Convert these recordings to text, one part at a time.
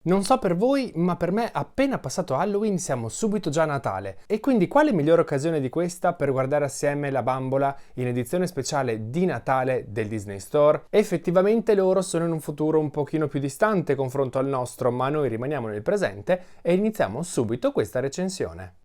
Non so per voi, ma per me appena passato Halloween siamo subito già a Natale. E quindi quale migliore occasione di questa per guardare assieme La Bambola in edizione speciale di Natale del Disney Store? Effettivamente loro sono in un futuro un pochino più distante confronto al nostro, ma noi rimaniamo nel presente e iniziamo subito questa recensione.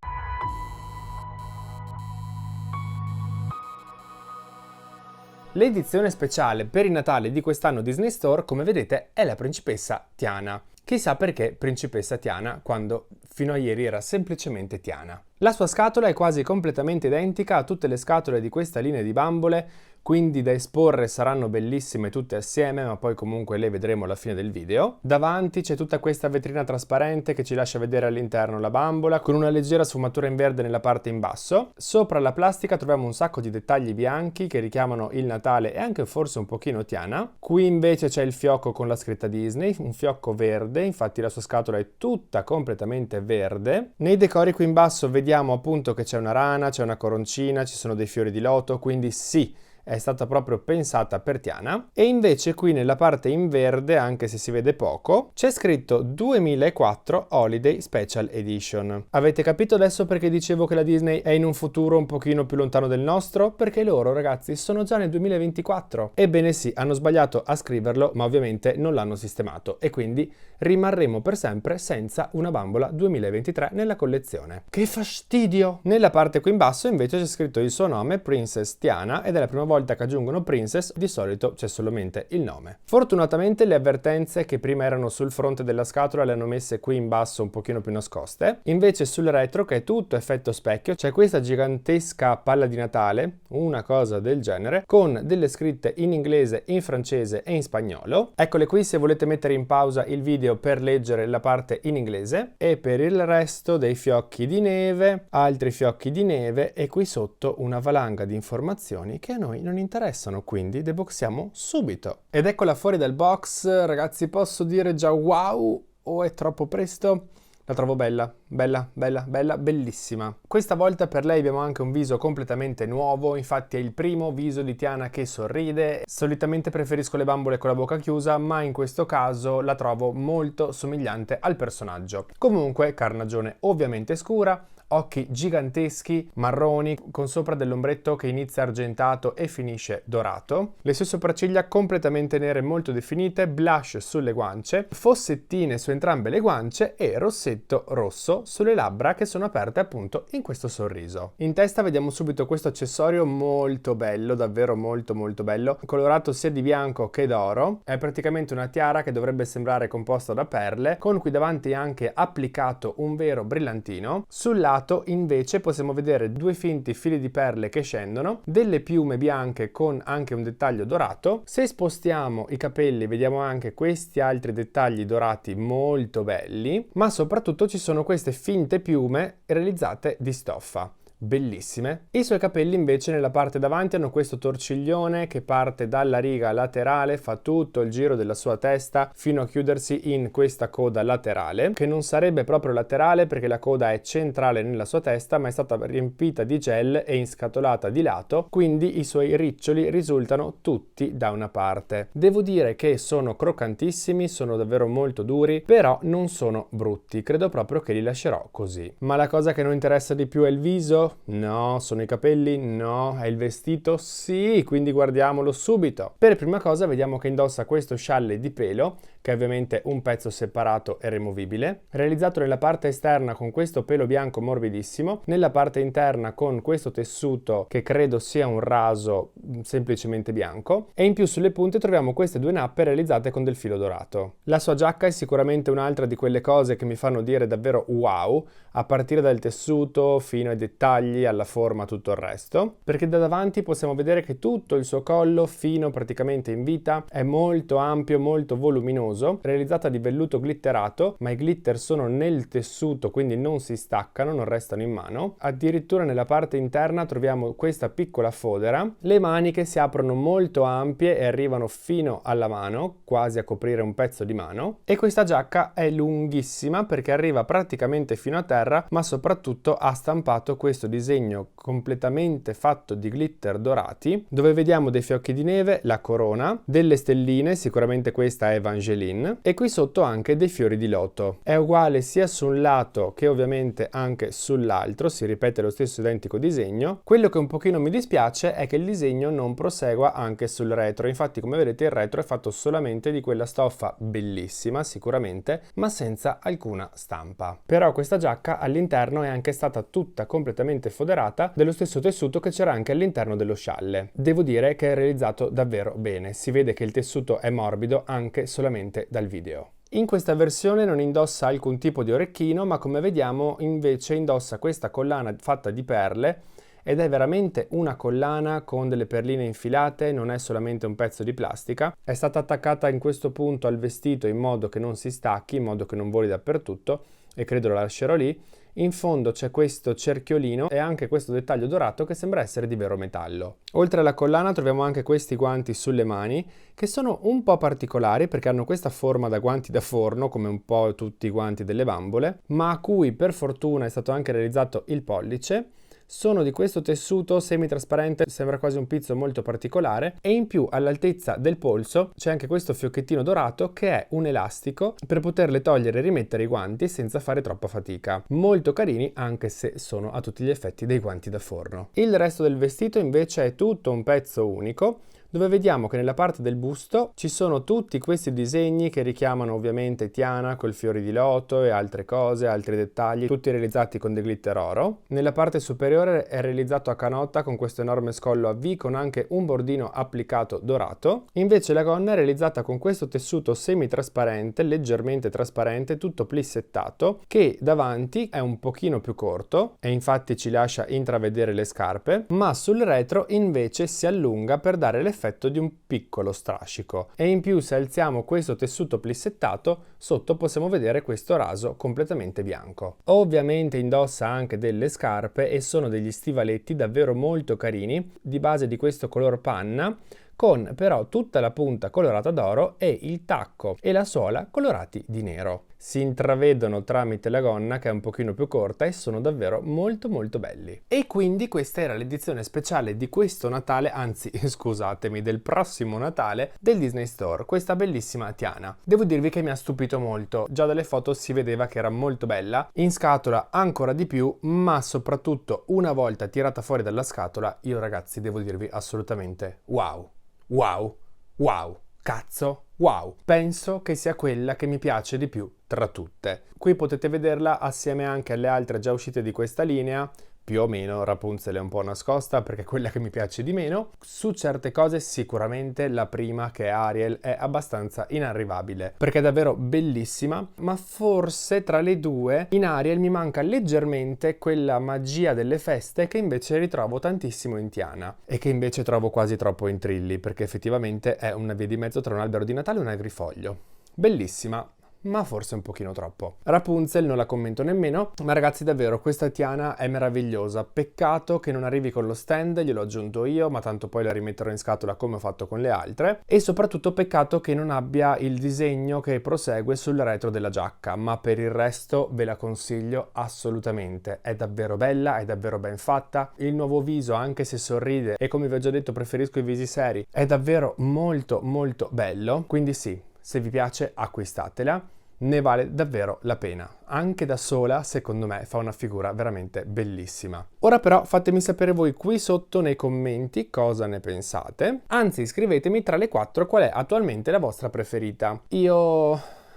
L'edizione speciale per il Natale di quest'anno Disney Store, come vedete, è la principessa Tiana. Chissà perché principessa Tiana, quando fino a ieri era semplicemente Tiana. La sua scatola è quasi completamente identica a tutte le scatole di questa linea di bambole, quindi da esporre saranno bellissime tutte assieme, ma poi comunque le vedremo alla fine del video. Davanti c'è tutta questa vetrina trasparente che ci lascia vedere all'interno la bambola, con una leggera sfumatura in verde nella parte in basso. Sopra la plastica troviamo un sacco di dettagli bianchi che richiamano il Natale e anche forse un pochino Tiana. Qui invece c'è il fiocco con la scritta Disney, un fiocco verde, infatti la sua scatola è tutta completamente verde. Nei decori qui in basso vediamo appunto che c'è una rana, c'è una coroncina, ci sono dei fiori di loto, quindi sì, è stata proprio pensata per Tiana. E invece qui nella parte in verde, anche se si vede poco, c'è scritto 2004 Holiday Special Edition. Avete capito adesso perché dicevo che la Disney è in un futuro un pochino più lontano del nostro? Perché loro, ragazzi, sono già nel 2024. Ebbene sì, hanno sbagliato a scriverlo, ma ovviamente non l'hanno sistemato e quindi rimarremo per sempre senza una bambola 2023 nella collezione. Che fastidio! Nella parte qui in basso invece c'è scritto il suo nome, Princess Tiana, ed è la prima volta che aggiungono Princess, di solito c'è solamente il nome. Fortunatamente le avvertenze che prima erano sul fronte della scatola le hanno messe qui in basso un pochino più nascoste, invece sul retro, che è tutto effetto specchio, c'è questa gigantesca palla di Natale, una cosa del genere, con delle scritte in inglese, in francese e in spagnolo. Eccole qui se volete mettere in pausa il video per leggere la parte in inglese, e per il resto dei fiocchi di neve, altri fiocchi di neve e qui sotto una valanga di informazioni che a noi non interessano, quindi deboxiamo subito. Ed eccola fuori dal box, ragazzi, posso dire già wow o è troppo presto? La trovo bella, bella, bella, bella, bellissima. Questa volta per lei abbiamo anche un viso completamente nuovo, infatti è il primo viso di Tiana che sorride. Solitamente preferisco le bambole con la bocca chiusa, ma in questo caso la trovo molto somigliante al personaggio. Comunque, carnagione ovviamente scura, occhi giganteschi, marroni, con sopra dell'ombretto che inizia argentato e finisce dorato, le sue sopracciglia completamente nere molto definite, blush sulle guance, fossettine su entrambe le guance e rossetto rosso sulle labbra che sono aperte appunto in questo sorriso. In testa vediamo subito questo accessorio molto bello, davvero molto molto bello, colorato sia di bianco che d'oro. È praticamente una tiara che dovrebbe sembrare composta da perle, con qui davanti anche applicato un vero brillantino. Sul lato invece possiamo vedere due finti fili di perle che scendono, delle piume bianche con anche un dettaglio dorato. Se spostiamo i capelli vediamo anche questi altri dettagli dorati molto belli, ma soprattutto ci sono queste finte piume realizzate di stoffa. Bellissime. I suoi capelli invece nella parte davanti hanno questo torciglione che parte dalla riga laterale, fa tutto il giro della sua testa fino a chiudersi in questa coda laterale, che non sarebbe proprio laterale perché la coda è centrale nella sua testa, ma è stata riempita di gel e inscatolata di lato, quindi i suoi riccioli risultano tutti da una parte. Devo dire che sono croccantissimi, sono davvero molto duri, però non sono brutti, credo proprio che li lascerò così. Ma la cosa che non interessa di più è il viso? No. Sono i capelli? No. È il vestito? Sì, quindi guardiamolo subito. Per prima cosa vediamo che indossa questo scialle di pelo, che è ovviamente un pezzo separato e removibile, realizzato nella parte esterna con questo pelo bianco morbidissimo, nella parte interna con questo tessuto che credo sia un raso semplicemente bianco, e in più sulle punte troviamo queste due nappe realizzate con del filo dorato. La sua giacca è sicuramente un'altra di quelle cose che mi fanno dire davvero wow, a partire dal tessuto fino ai dettagli, alla forma, tutto il resto, perché da davanti possiamo vedere che tutto il suo collo, fino praticamente in vita, è molto ampio, molto voluminoso, realizzata di velluto glitterato, ma i glitter sono nel tessuto, quindi non si staccano, non restano in mano. Addirittura nella parte interna troviamo questa piccola fodera, le maniche si aprono molto ampie e arrivano fino alla mano, quasi a coprire un pezzo di mano, e questa giacca è lunghissima perché arriva praticamente fino a terra, ma soprattutto ha stampato questo disegno completamente fatto di glitter dorati, dove vediamo dei fiocchi di neve, la corona, delle stelline, sicuramente questa è Evangeline, Cerulean e qui sotto anche dei fiori di loto. È uguale sia su un lato che ovviamente anche sull'altro, si ripete lo stesso identico disegno. Quello che un pochino mi dispiace è che il disegno non prosegua anche sul retro, infatti come vedete il retro è fatto solamente di quella stoffa bellissima sicuramente, ma senza alcuna stampa. Però questa giacca all'interno è anche stata tutta completamente foderata dello stesso tessuto che c'era anche all'interno dello scialle. Devo dire che è realizzato davvero bene, si vede che il tessuto è morbido anche solamente dal video. In questa versione non indossa alcun tipo di orecchino, ma come vediamo invece indossa questa collana fatta di perle ed è veramente una collana con delle perline infilate, non è solamente un pezzo di plastica. È stata attaccata in questo punto al vestito in modo che non si stacchi, in modo che non voli dappertutto e credo la lascerò lì. In fondo c'è questo cerchiolino e anche questo dettaglio dorato che sembra essere di vero metallo. Oltre alla collana troviamo anche questi guanti sulle mani che sono un po' particolari perché hanno questa forma da guanti da forno come un po' tutti i guanti delle bambole, ma a cui per fortuna è stato anche realizzato il pollice. Sono di questo tessuto semitrasparente, sembra quasi un pizzo molto particolare e in più all'altezza del polso c'è anche questo fiocchettino dorato che è un elastico per poterle togliere e rimettere i guanti senza fare troppa fatica. Molto carini anche se sono a tutti gli effetti dei guanti da forno. Il resto del vestito invece è tutto un pezzo unico dove vediamo che nella parte del busto ci sono tutti questi disegni che richiamano ovviamente Tiana col fiori di loto e altre cose, altri dettagli, tutti realizzati con del glitter oro. Nella parte superiore è realizzato a canotta con questo enorme scollo a V con anche un bordino applicato dorato. Invece la gonna è realizzata con questo tessuto semi-trasparente, leggermente trasparente, tutto plissettato, che davanti è un pochino più corto e infatti ci lascia intravedere le scarpe, ma sul retro invece si allunga per dare l'effetto di un piccolo strascico e in più se alziamo questo tessuto plissettato sotto possiamo vedere questo raso completamente bianco. Ovviamente indossa anche delle scarpe e sono degli stivaletti davvero molto carini di base di questo color panna con però tutta la punta colorata d'oro e il tacco e la suola colorati di nero. Si intravedono tramite la gonna che è un pochino più corta e sono davvero molto belli. E quindi questa era l'edizione speciale di questo Natale, anzi scusatemi, del prossimo Natale del Disney Store, questa bellissima Tiana. Devo dirvi che mi ha stupito molto, già dalle foto si vedeva che era molto bella, in scatola ancora di più, ma soprattutto una volta tirata fuori dalla scatola, io ragazzi devo dirvi assolutamente wow, wow, wow. Cazzo, wow! Penso che sia quella che mi piace di più tra tutte. Qui potete vederla assieme anche alle altre già uscite di questa linea, più o meno. Rapunzel è un po' nascosta perché è quella che mi piace di meno. Su certe cose sicuramente la prima, che è Ariel, è abbastanza inarrivabile perché è davvero bellissima, ma forse tra le due in Ariel mi manca leggermente quella magia delle feste che invece ritrovo tantissimo in Tiana e che invece trovo quasi troppo in Trilly perché effettivamente è una via di mezzo tra un albero di Natale e un agrifoglio. Bellissima, ma forse un pochino troppo. Rapunzel non la commento nemmeno, ma ragazzi davvero questa Tiana è meravigliosa. Peccato che non arrivi con lo stand, gliel'ho aggiunto io, ma tanto poi la rimetterò in scatola come ho fatto con le altre. E soprattutto peccato che non abbia il disegno che prosegue sul retro della giacca, ma per il resto ve la consiglio assolutamente. È davvero bella, è davvero ben fatta. Il nuovo viso, anche se sorride, e come vi ho già detto preferisco i visi seri, è davvero molto bello. Quindi sì, se vi piace acquistatela. Ne vale davvero la pena. Anche da sola, secondo me, fa una figura veramente bellissima. Ora però fatemi sapere voi qui sotto nei commenti cosa ne pensate. Anzi, scrivetemi tra le 4 qual è attualmente la vostra preferita.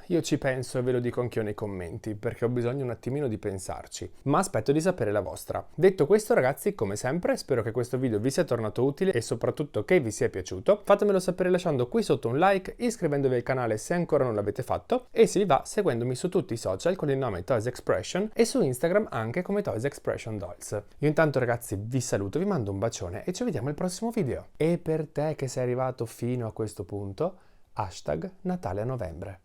Io ci penso e ve lo dico anch'io nei commenti, perché ho bisogno un attimino di pensarci, ma aspetto di sapere la vostra. Detto questo ragazzi, come sempre, spero che questo video vi sia tornato utile e soprattutto che vi sia piaciuto. Fatemelo sapere lasciando qui sotto un like, iscrivendovi al canale se ancora non l'avete fatto e se vi va seguendomi su tutti i social con il nome Toys Expression e su Instagram anche come Toys Expression Dolls. Io intanto ragazzi vi saluto, vi mando un bacione e ci vediamo al prossimo video. E per te che sei arrivato fino a questo punto, #Natale a novembre.